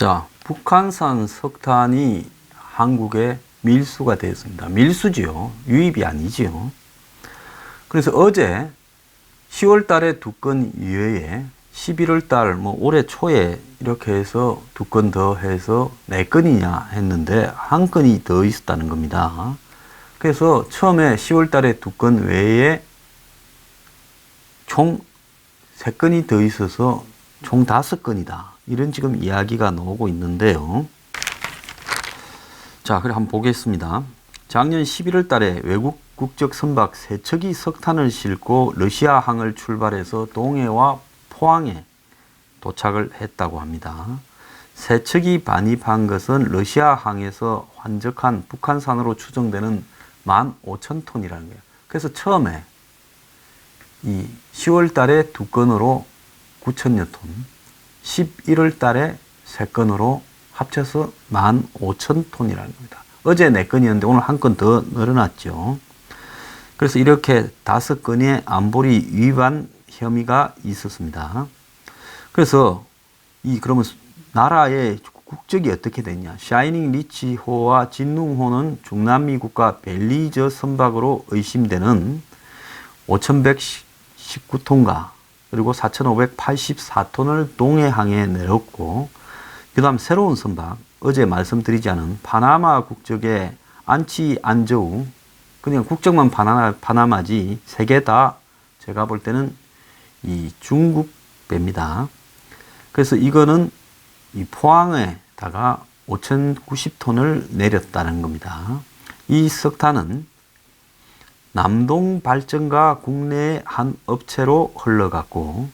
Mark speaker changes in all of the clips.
Speaker 1: 자, 북한산 석탄이 한국에 밀수가 되었습니다. 밀수지요. 유입이 아니지요. 그래서 어제 10월 달에 2건 이외에 11월 달, 올해 초에 이렇게 해서 2건 더 해서 4건이냐 했는데 1건이 더 있었다는 겁니다. 그래서 처음에 10월 달에 2건 외에 총 3건이 더 있어서 총 5건이다. 이런 지금 이야기가 나오고 있는데요. 자, 그래 한번 보겠습니다. 작년 11월 달에 외국 국적 선박 3척이 석탄을 싣고 러시아항을 출발해서 동해와 포항에 도착을 했다고 합니다. 3척이 반입한 것은 러시아항에서 환적한 북한산으로 추정되는 15,000톤이라는 거예요. 그래서 처음에 이 10월 달에 2건으로 9,000여 톤, 11월 달에 3건으로 합쳐서 15,000톤이라는 겁니다. 어제 4건이었는데 오늘 1건 더 늘어났죠. 그래서 이렇게 5건의 안보리 위반 혐의가 있었습니다. 그래서 그러면 나라의 국적이 어떻게 됐냐? 샤이닝 리치호와 진룽호는 중남미 국가 벨리저 선박으로 의심되는 5,119톤가 그리고 4,584톤을 동해항에 내렸고, 그 다음 새로운 선박, 어제 말씀드리지 않은 파나마 국적의 안치 안저우, 그냥 국적만 파나마지 3개 다 제가 볼 때는 이 중국 배입니다. 그래서 이거는 이 포항에다가 5,090톤을 내렸다는 겁니다. 이 석탄은 남동발전과 국내의 한 업체로 흘러갔고,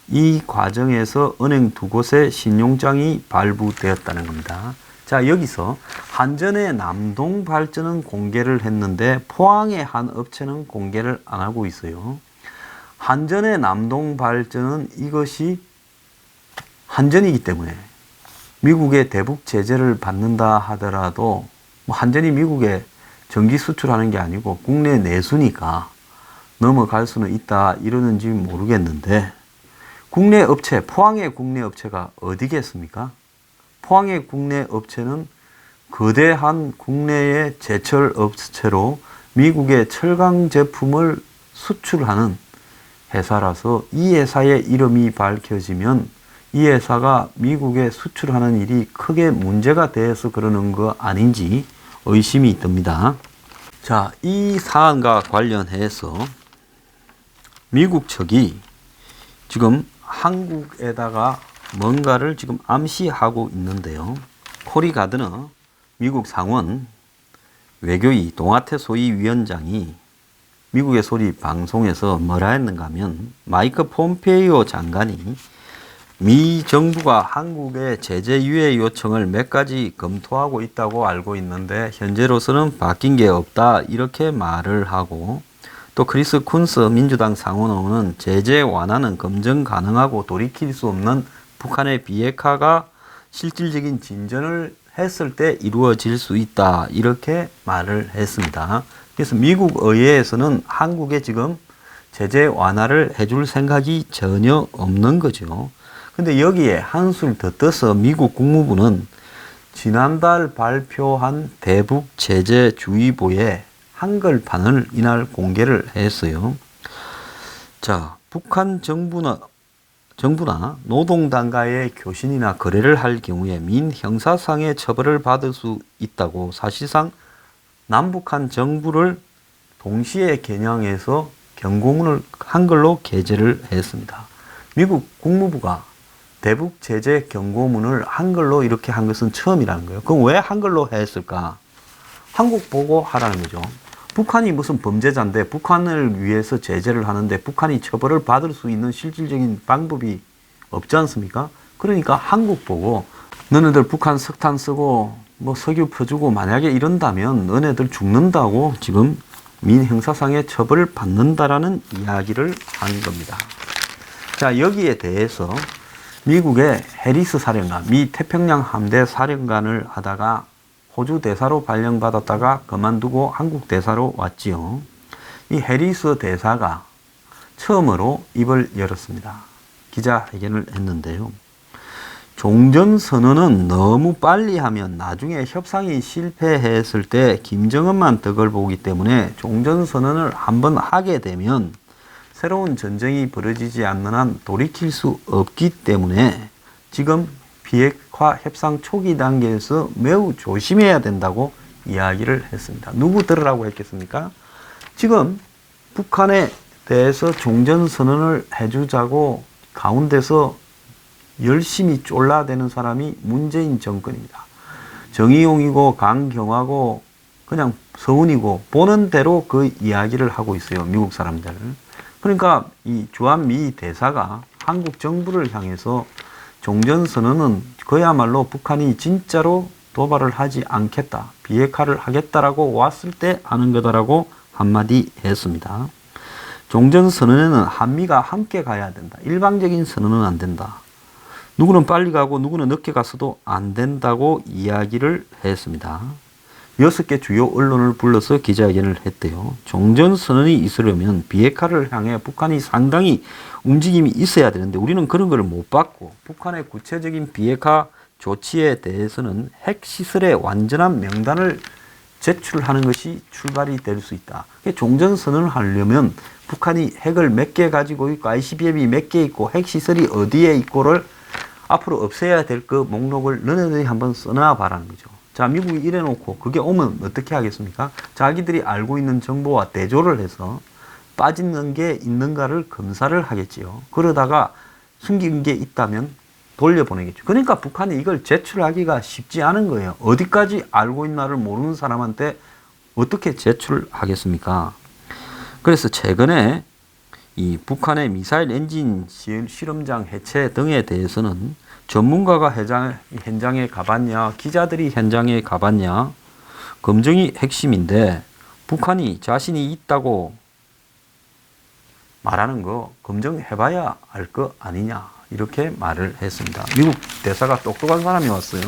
Speaker 1: 이 과정에서 은행 2곳의 신용장이 발부되었다는 겁니다. 자, 여기서 한전의 남동발전은 공개를 했는데 포항의 한 업체는 공개를 안 하고 있어요. 한전의 남동발전은 이것이 한전이기 때문에 미국의 대북 제재를 받는다 하더라도 한전이 미국에 전기 수출하는 게 아니고 국내 내수니까 넘어갈 수는 있다 이러는지 모르겠는데, 국내 업체, 포항의 국내 업체가 어디겠습니까? 포항의 국내 업체는 거대한 국내의 제철 업체로 미국의 철강 제품을 수출하는 회사라서 이 회사의 이름이 밝혀지면 이 회사가 미국에 수출하는 일이 크게 문제가 돼서 그러는 거 아닌지 의심이 듭니다. 자, 이 사안과 관련해서 미국 측이 지금 한국에다가 뭔가를 지금 암시하고 있는데요. 코리 가드너 미국 상원 외교위 동아태 소위 위원장이 미국의 소리 방송에서 뭐라 했는가 하면, 마이크 폼페이오 장관이 미 정부가 한국의 제재 유예 요청을 몇 가지 검토하고 있다고 알고 있는데 현재로서는 바뀐 게 없다 이렇게 말을 하고, 또 크리스 쿤스 민주당 상원의원은 제재 완화는 검증 가능하고 돌이킬 수 없는 북한의 비핵화가 실질적인 진전을 했을 때 이루어질 수 있다 이렇게 말을 했습니다. 그래서 미국 의회에서는 한국에 지금 제재 완화를 해줄 생각이 전혀 없는 거죠. 근데 여기에 한술 더 떠서 미국 국무부는 지난달 발표한 대북 제재 주의보에 한글판을 이날 공개를 했어요. 자, 북한 정부나 노동당과의 교신이나 거래를 할 경우에 민 형사상의 처벌을 받을 수 있다고 사실상 남북한 정부를 동시에 겨냥해서 경고문을 한글로 게재를 했습니다. 미국 국무부가 대북 제재 경고문을 한글로 이렇게 한 것은 처음이라는 거예요. 그럼 왜 한글로 했을까? 한국 보고 하라는 거죠. 북한이 무슨 범죄자인데 북한을 위해서 제재를 하는데 북한이 처벌을 받을 수 있는 실질적인 방법이 없지 않습니까? 그러니까 한국 보고 너네들 북한 석탄 쓰고 석유 퍼주고 만약에 이런다면 너네들 죽는다고 지금 민형사상의 처벌을 받는다라는 이야기를 한 겁니다. 자, 여기에 대해서 미국의 해리스 사령관, 미 태평양 함대 사령관을 하다가 호주 대사로 발령받았다가 그만두고 한국 대사로 왔지요. 이 해리스 대사가 처음으로 입을 열었습니다. 기자회견을 했는데요. 종전선언은 너무 빨리 하면 나중에 협상이 실패했을 때 김정은만 덕을 보기 때문에 종전선언을 한번 하게 되면 새로운 전쟁이 벌어지지 않는 한 돌이킬 수 없기 때문에 지금 비핵화 협상 초기 단계에서 매우 조심해야 된다고 이야기를 했습니다. 누구 들으라고 했겠습니까? 지금 북한에 대해서 종전선언을 해주자고 가운데서 열심히 쫄라대는 사람이 문재인 정권입니다. 정의용이고 강경화고 그냥 서운이고 보는 대로 그 이야기를 하고 있어요. 미국 사람들. 그러니까 이 주한미 대사가 한국 정부를 향해서 종전선언은 그야말로 북한이 진짜로 도발을 하지 않겠다. 비핵화를 하겠다라고 왔을 때 하는 거다라고 한마디 했습니다. 종전선언에는 한미가 함께 가야 된다. 일방적인 선언은 안 된다. 누구는 빨리 가고 누구는 늦게 갔어도 안 된다고 이야기를 했습니다. 6개 주요 언론을 불러서 기자회견을 했대요. 종전선언이 있으려면 비핵화를 향해 북한이 상당히 움직임이 있어야 되는데 우리는 그런 걸 못 봤고 북한의 구체적인 비핵화 조치에 대해서는 핵시설의 완전한 명단을 제출하는 것이 출발이 될 수 있다. 종전선언을 하려면 북한이 핵을 몇 개 가지고 있고 ICBM이 몇 개 있고 핵시설이 어디에 있고를 앞으로 없애야 될 그 목록을 너네들이 한번 써놔 봐라는 거죠. 자, 미국이 이래놓고 그게 오면 어떻게 하겠습니까? 자기들이 알고 있는 정보와 대조를 해서 빠지는 게 있는가를 검사를 하겠지요. 그러다가 숨긴 게 있다면 돌려보내겠죠. 그러니까 북한이 이걸 제출하기가 쉽지 않은 거예요. 어디까지 알고 있나를 모르는 사람한테 어떻게 제출하겠습니까? 그래서 최근에 이 북한의 미사일 엔진 실험장 해체 등에 대해서는 전문가가 현장에 가봤냐, 기자들이 현장에 가봤냐, 검증이 핵심인데 북한이 자신이 있다고 말하는 거 검증해봐야 알 거 아니냐 이렇게 말을 했습니다. 미국 대사가 똑똑한 사람이 왔어요.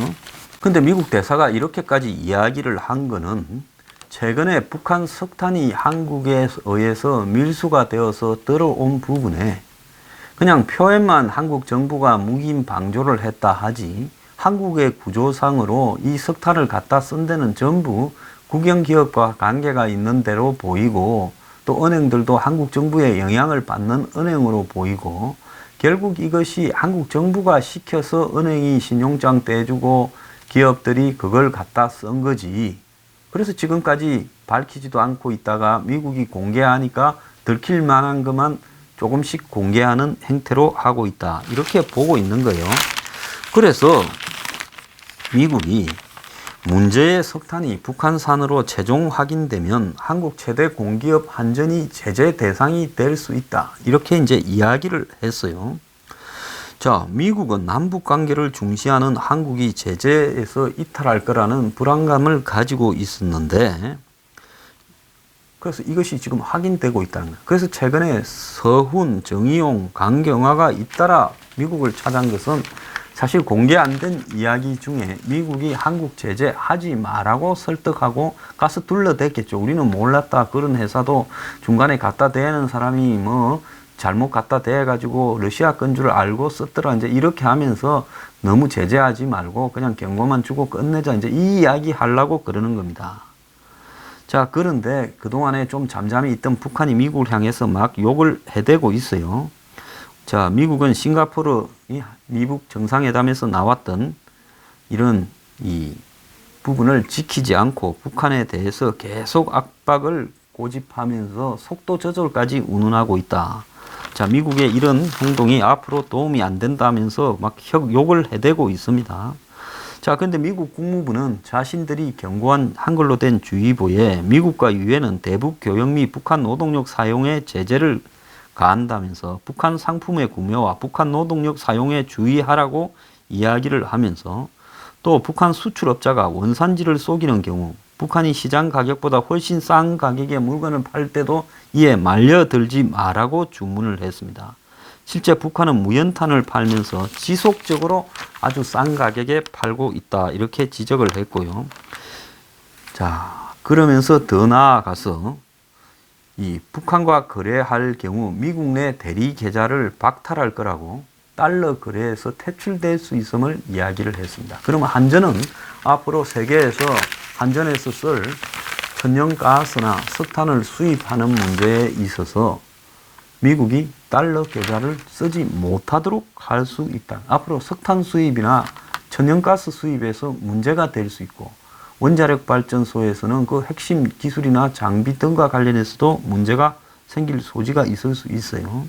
Speaker 1: 근데 미국 대사가 이렇게까지 이야기를 한 거는 최근에 북한 석탄이 한국에 의해서 밀수가 되어서 들어온 부분에 그냥 표현만 한국 정부가 묵인 방조를 했다 하지 한국의 구조상으로 이 석탄을 갖다 쓴 데는 전부 국영기업과 관계가 있는 대로 보이고 또 은행들도 한국 정부의 영향을 받는 은행으로 보이고 결국 이것이 한국 정부가 시켜서 은행이 신용장 떼주고 기업들이 그걸 갖다 쓴 거지. 그래서 지금까지 밝히지도 않고 있다가 미국이 공개하니까 들킬 만한 것만 조금씩 공개하는 행태로 하고 있다. 이렇게 보고 있는 거예요. 그래서 미국이 문제의 석탄이 북한산으로 최종 확인되면 한국 최대 공기업 한전이 제재 대상이 될 수 있다. 이렇게 이제 이야기를 했어요. 자, 미국은 남북 관계를 중시하는 한국이 제재에서 이탈할 거라는 불안감을 가지고 있었는데 그래서 이것이 지금 확인되고 있다는 거예요. 그래서 최근에 서훈, 정의용, 강경화가 잇따라 미국을 찾아온 것은 사실 공개 안 된 이야기 중에 미국이 한국 제재 하지 마라고 설득하고 가서 둘러댔겠죠. 우리는 몰랐다. 그런 회사도 중간에 갖다 대는 사람이 뭐 잘못 갖다 대가지고 러시아 건 줄 알고 썼더라. 이제 이렇게 하면서 너무 제재하지 말고 그냥 경고만 주고 끝내자. 이제 이 이야기 하려고 그러는 겁니다. 자, 그런데 그동안에 좀 잠잠히 있던 북한이 미국을 향해서 막 욕을 해대고 있어요. 자, 미국은 싱가포르 미북 정상회담에서 나왔던 이런 이 부분을 지키지 않고 북한에 대해서 계속 압박을 고집하면서 속도 조절까지 운운하고 있다. 자, 미국의 이런 행동이 앞으로 도움이 안 된다면서 막 욕을 해대고 있습니다. 자, 근데 미국 국무부는 자신들이 경고한 한글로 된 주의보에 미국과 유엔은 대북 교역 및 북한 노동력 사용에 제재를 가한다면서 북한 상품의 구매와 북한 노동력 사용에 주의하라고 이야기를 하면서 또 북한 수출업자가 원산지를 속이는 경우 북한이 시장 가격보다 훨씬 싼 가격에 물건을 팔 때도 이에 말려들지 마라고 주문을 했습니다. 실제 북한은 무연탄을 팔면서 지속적으로 아주 싼 가격에 팔고 있다. 이렇게 지적을 했고요. 자, 그러면서 더 나아가서 이 북한과 거래할 경우 미국 내 대리 계좌를 박탈할 거라고 달러 거래에서 퇴출될 수 있음을 이야기를 했습니다. 그러면 한전은 앞으로 세계에서 한전에서 쓸 천연가스나 석탄을 수입하는 문제에 있어서 미국이 달러 계좌를 쓰지 못하도록 할 수 있다. 앞으로 석탄 수입이나 천연가스 수입에서 문제가 될 수 있고 원자력 발전소에서는 그 핵심 기술이나 장비 등과 관련해서도 문제가 생길 소지가 있을 수 있어요.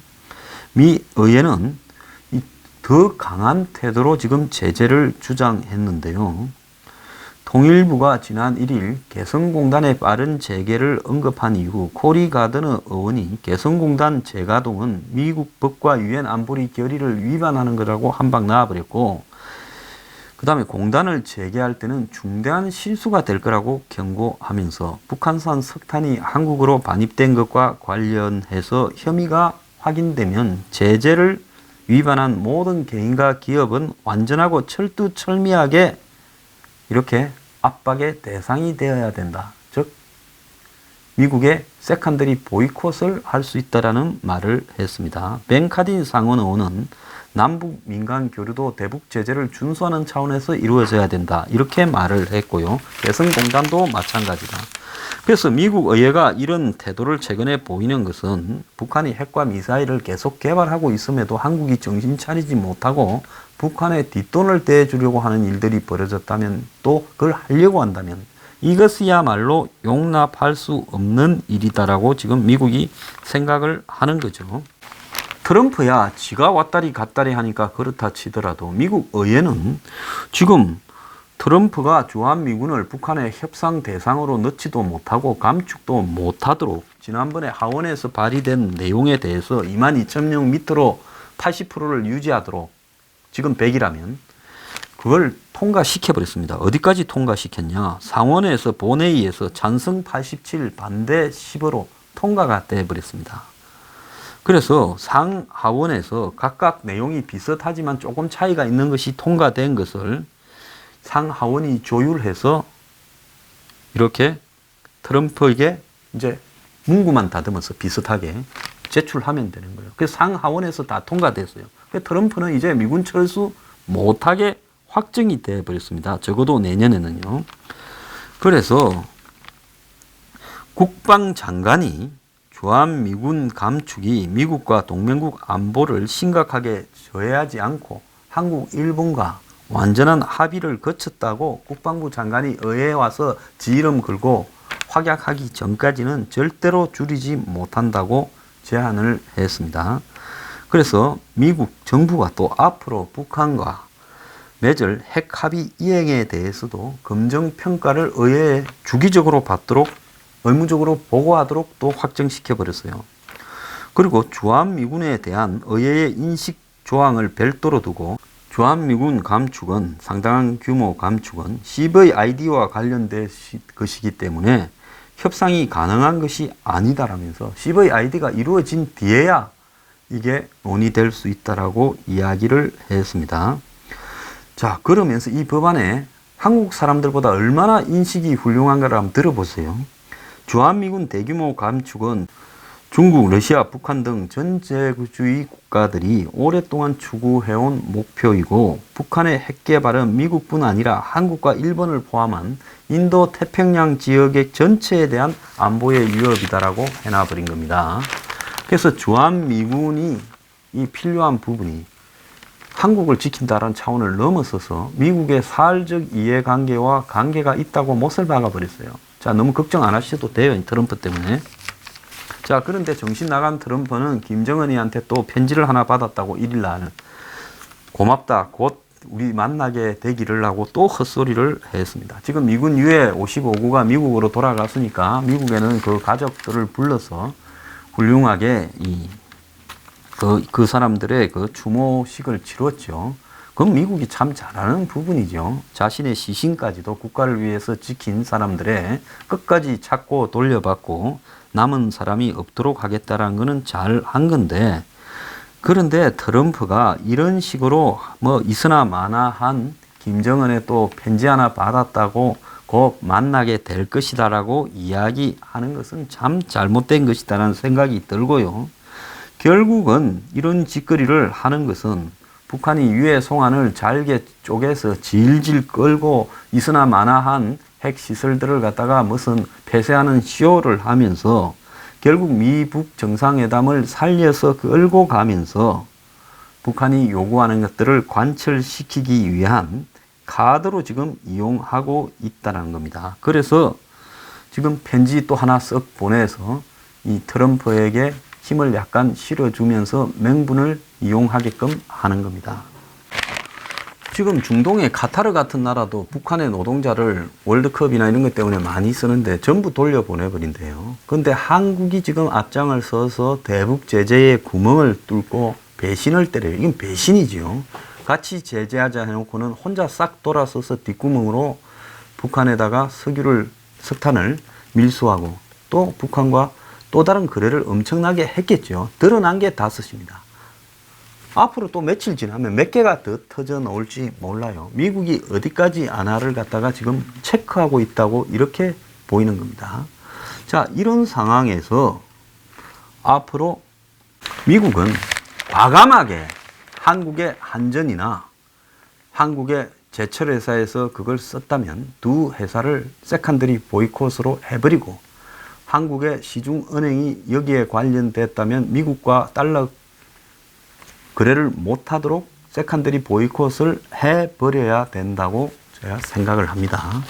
Speaker 1: 미 의회는 더 강한 태도로 지금 제재를 주장했는데요. 통일부가 지난 1일 개성공단의 빠른 재개를 언급한 이후 코리 가드너 의원이 개성공단 재가동은 미국 법과 유엔 안보리 결의를 위반하는 거라고 한 방 나와버렸고, 그 다음에 공단을 재개할 때는 중대한 실수가 될 거라고 경고하면서 북한산 석탄이 한국으로 반입된 것과 관련해서 혐의가 확인되면 제재를 위반한 모든 개인과 기업은 완전하고 철두철미하게 이렇게 압박의 대상이 되어야 된다. 즉 미국의 세컨더리 보이콧을 할 수 있다라는 말을 했습니다. 벤 카딘 상원 의원은 남북 민간 교류도 대북 제재를 준수하는 차원에서 이루어져야 된다. 이렇게 말을 했고요. 개성공단도 마찬가지다. 그래서 미국 의회가 이런 태도를 최근에 보이는 것은 북한이 핵과 미사일을 계속 개발하고 있음에도 한국이 정신 차리지 못하고 북한에 뒷돈을 떼주려고 하는 일들이 벌어졌다면, 또 그걸 하려고 한다면 이것이야말로 용납할 수 없는 일이다라고 지금 미국이 생각을 하는 거죠. 트럼프야 지가 왔다리 갔다리 하니까 그렇다 치더라도 미국 의회는 지금 트럼프가 주한미군을 북한의 협상 대상으로 넣지도 못하고 감축도 못하도록 지난번에 하원에서 발의된 내용에 대해서 22,000명 밑으로 80%를 유지하도록, 지금 100이라면 그걸 통과시켜버렸습니다. 어디까지 통과시켰냐? 상원에서 본회의에서 찬성 87, 반대 10으로 통과가 돼버렸습니다. 그래서 상하원에서 각각 내용이 비슷하지만 조금 차이가 있는 것이 통과된 것을 상하원이 조율해서 이렇게 트럼프에게 이제 문구만 다듬어서 비슷하게 제출하면 되는 거예요. 그래서 상하원에서 다 통과됐어요. 그래서 트럼프는 이제 미군 철수 못하게 확정이 돼 버렸습니다. 적어도 내년에는요. 그래서 국방장관이 주한미군 감축이 미국과 동맹국 안보를 심각하게 저해하지 않고 한국, 일본과 완전한 합의를 거쳤다고 국방부 장관이 의회에 와서 지 이름 걸고 확약하기 전까지는 절대로 줄이지 못한다고 제안을 했습니다. 그래서 미국 정부가 또 앞으로 북한과 맺을 핵 합의 이행에 대해서도 검증평가를 의회에 주기적으로 받도록 의무적으로 보고하도록 또 확정시켜 버렸어요. 그리고 주한미군에 대한 의회의 인식 조항을 별도로 두고 주한미군 감축은 상당한 규모 감축은 CVID와 관련된 것이기 때문에 협상이 가능한 것이 아니다라면서 CVID가 이루어진 뒤에야 이게 논의될 수 있다라고 이야기를 했습니다. 자, 그러면서 이 법안에 한국 사람들보다 얼마나 인식이 훌륭한가를 한번 들어보세요. 주한미군 대규모 감축은 중국, 러시아, 북한 등 전제주의 국가들이 오랫동안 추구해온 목표이고, 북한의 핵 개발은 미국뿐 아니라 한국과 일본을 포함한 인도 태평양 지역의 전체에 대한 안보의 위협이다라고 해놔버린 겁니다. 그래서 주한미군이 이 필요한 부분이 한국을 지킨다는 차원을 넘어서서 미국의 사활적 이해관계와 관계가 있다고 못을 박아버렸어요. 자, 너무 걱정 안 하셔도 돼요. 트럼프 때문에. 자, 그런데 정신 나간 트럼프는 김정은이한테 또 편지를 하나 받았다고 1일날 고맙다, 곧 우리 만나게 되기를 하고 또 헛소리를 했습니다. 지금 미군 유해 55구가 미국으로 돌아갔으니까 미국에는 그 가족들을 불러서 훌륭하게 그 사람들의 그 추모식을 치렀죠. 그건 미국이 참 잘하는 부분이죠. 자신의 시신까지도 국가를 위해서 지킨 사람들의 끝까지 찾고 돌려받고 남은 사람이 없도록 하겠다라는 거는 잘 한 건데, 그런데 트럼프가 이런 식으로 뭐 있으나 마나한 김정은의 또 편지 하나 받았다고 곧 만나게 될 것이다라고 이야기하는 것은 참 잘못된 것이다라는 생각이 들고요. 결국은 이런 짓거리를 하는 것은 북한이 유해 송환을 잘게 쪼개서 질질 끌고 있으나 마나한 핵시설들을 갖다가 무슨 폐쇄하는 쇼를 하면서 결국 미북 정상회담을 살려서 끌고 가면서 북한이 요구하는 것들을 관철시키기 위한 카드로 지금 이용하고 있다는 겁니다. 그래서 지금 편지 또 하나 쓱 보내서 이 트럼프에게 힘을 약간 실어주면서 명분을 이용하게끔 하는 겁니다. 지금 중동의 카타르 같은 나라도 북한의 노동자를 월드컵이나 이런 것 때문에 많이 쓰는데 전부 돌려보내버린대요. 그런데 한국이 지금 앞장을 서서 대북 제재의 구멍을 뚫고 배신을 때려요. 이건 배신이지요. 같이 제재하자 해놓고는 혼자 싹 돌아서서 뒷구멍으로 북한에다가 석탄을 밀수하고 또 북한과 또 다른 거래를 엄청나게 했겠죠. 드러난 게 5입니다. 앞으로 또 며칠 지나면 몇 개가 더 터져 나올지 몰라요. 미국이 어디까지 안하를 갖다가 지금 체크하고 있다고 이렇게 보이는 겁니다. 자, 이런 상황에서 앞으로 미국은 과감하게 한국의 한전이나 한국의 제철회사에서 그걸 썼다면 두 회사를 세컨더리 보이콧으로 해버리고 한국의 시중은행이 여기에 관련됐다면 미국과 달러 거래를 못하도록 세컨더리 보이콧을 해버려야 된다고 제가 생각을 합니다.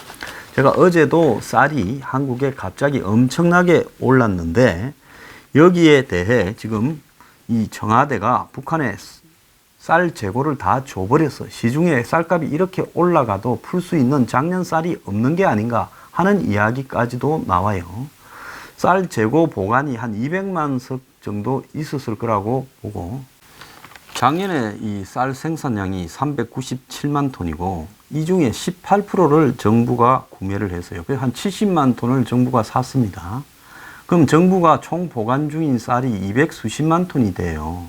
Speaker 1: 제가 어제도 쌀이 한국에 갑자기 엄청나게 올랐는데 여기에 대해 지금 이 청와대가 북한에 쌀 재고를 다 줘버려서 시중에 쌀값이 이렇게 올라가도 풀 수 있는 작년 쌀이 없는 게 아닌가 하는 이야기까지도 나와요. 쌀 재고 보관이 한 200만 석 정도 있었을 거라고 보고 작년에 이 쌀 생산량이 397만 톤이고 이 중에 18%를 정부가 구매를 해서요. 그래서 한 70만 톤을 정부가 샀습니다. 그럼 정부가 총 보관 중인 쌀이 200수십만 톤이 돼요.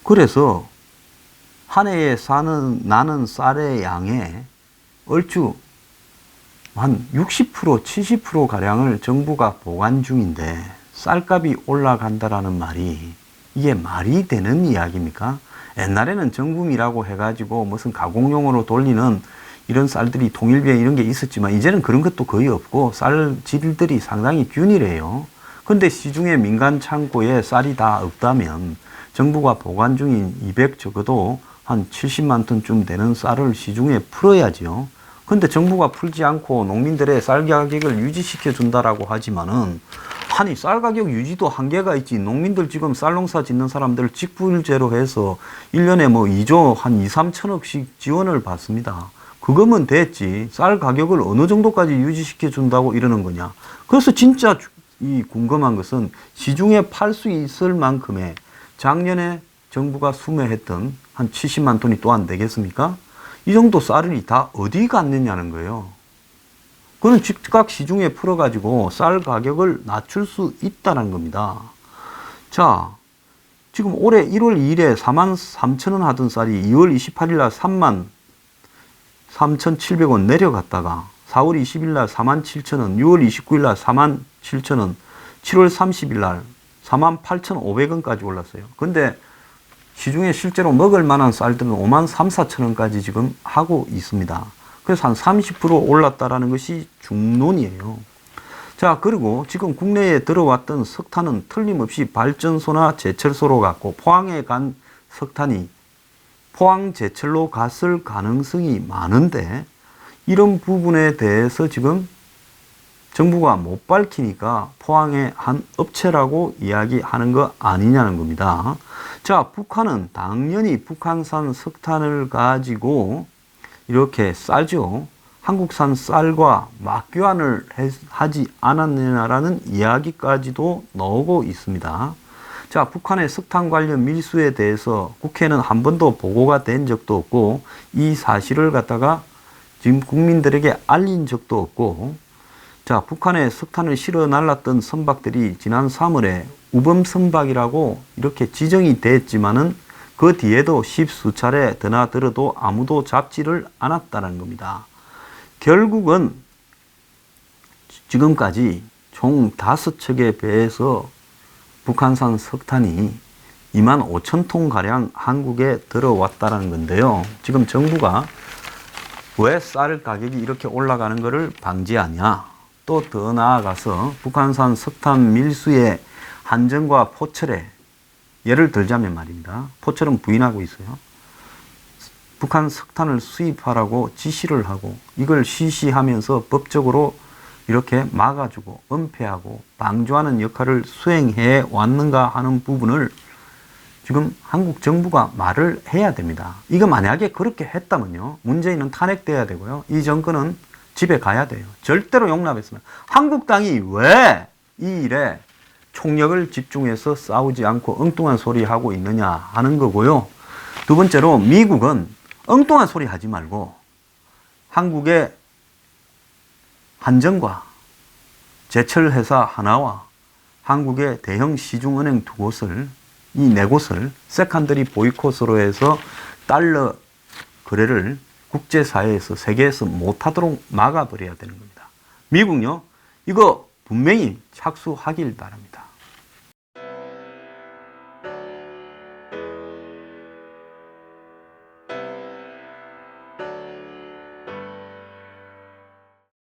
Speaker 1: 그래서 한 해에 나는 쌀의 양에 얼추 한 60%, 70%가량을 정부가 보관 중인데 쌀값이 올라간다라는 말이 이게 말이 되는 이야기입니까? 옛날에는 정부미라고 해가지고 무슨 가공용으로 돌리는 이런 쌀들이 통일비에 이런 게 있었지만 이제는 그런 것도 거의 없고 쌀 질들이 상당히 균일해요. 근데 시중에 민간 창고에 쌀이 다 없다면 정부가 보관 중인 200 적어도 한 70만 톤쯤 되는 쌀을 시중에 풀어야죠. 근데 정부가 풀지 않고 농민들의 쌀 가격을 유지시켜 준다라고 하지만은 아니 쌀 가격 유지도 한계가 있지. 농민들 지금 쌀 농사 짓는 사람들 직불제로 해서 1년에 뭐 2조 한 2, 3천억씩 지원을 받습니다. 그거면 됐지. 쌀 가격을 어느 정도까지 유지시켜 준다고 이러는 거냐. 그래서 진짜 이 궁금한 것은 시중에 팔 수 있을 만큼의 작년에 정부가 수매했던 한 70만 톤이 또 안 되겠습니까? 이 정도 쌀이 다 어디 갔느냐는 거예요. 그건 즉각 시중에 풀어가지고 쌀 가격을 낮출 수 있다는 겁니다. 자, 지금 올해 1월 2일에 43,000원 하던 쌀이 2월 28일 날 33,700원 내려갔다가 4월 20일 날 47,000원, 6월 29일 날 47,000원, 7월 30일 날 48,500원까지 올랐어요. 근데 시중에 실제로 먹을 만한 쌀들은 53,4천원까지 지금 하고 있습니다. 그래서 한 30% 올랐다라는 것이 중론이에요. 자, 그리고 지금 국내에 들어왔던 석탄은 틀림없이 발전소나 제철소로 갔고 포항에 간 석탄이 포항 제철로 갔을 가능성이 많은데 이런 부분에 대해서 지금 정부가 못 밝히니까 포항의 한 업체라고 이야기하는 거 아니냐는 겁니다. 자, 북한은 당연히 북한산 석탄을 가지고 이렇게 싸죠. 한국산 쌀과 맞교환을 하지 않았느냐라는 이야기까지도 나오고 있습니다. 자, 북한의 석탄 관련 밀수에 대해서 국회는 한 번도 보고가 된 적도 없고 이 사실을 갖다가 지금 국민들에게 알린 적도 없고 자, 북한에 석탄을 실어 날랐던 선박들이 지난 3월에 우범 선박이라고 이렇게 지정이 됐지만은 그 뒤에도 십수차례 드나들어도 아무도 잡지를 않았다는 겁니다. 결국은 지금까지 총 5척의 배에서 북한산 석탄이 2만 5천 톤 가량 한국에 들어왔다는 건데요. 지금 정부가 왜 쌀 가격이 이렇게 올라가는 것을 방지하냐? 또 더 나아가서 북한산 석탄 밀수의 한전과 포철에 예를 들자면 말입니다. 포철은 부인하고 있어요. 북한 석탄을 수입하라고 지시를 하고 이걸 시시하면서 법적으로 이렇게 막아주고 은폐하고 방조하는 역할을 수행해 왔는가 하는 부분을 지금 한국 정부가 말을 해야 됩니다. 이거 만약에 그렇게 했다면요. 문재인은 탄핵돼야 되고요. 이 정권은 집에 가야 돼요. 절대로 용납했으면. 한국당이 왜 이 일에 총력을 집중해서 싸우지 않고 엉뚱한 소리 하고 있느냐 하는 거고요. 두 번째로 미국은 엉뚱한 소리 하지 말고 한국의 한전과 제철회사 하나와 한국의 대형 시중은행 두 곳을 이 네 곳을 세컨더리 보이콧으로 해서 달러 거래를 국제사회에서 세계에서 못하도록 막아버려야 되는 겁니다. 미국요 이거 분명히 착수하길 바랍니다.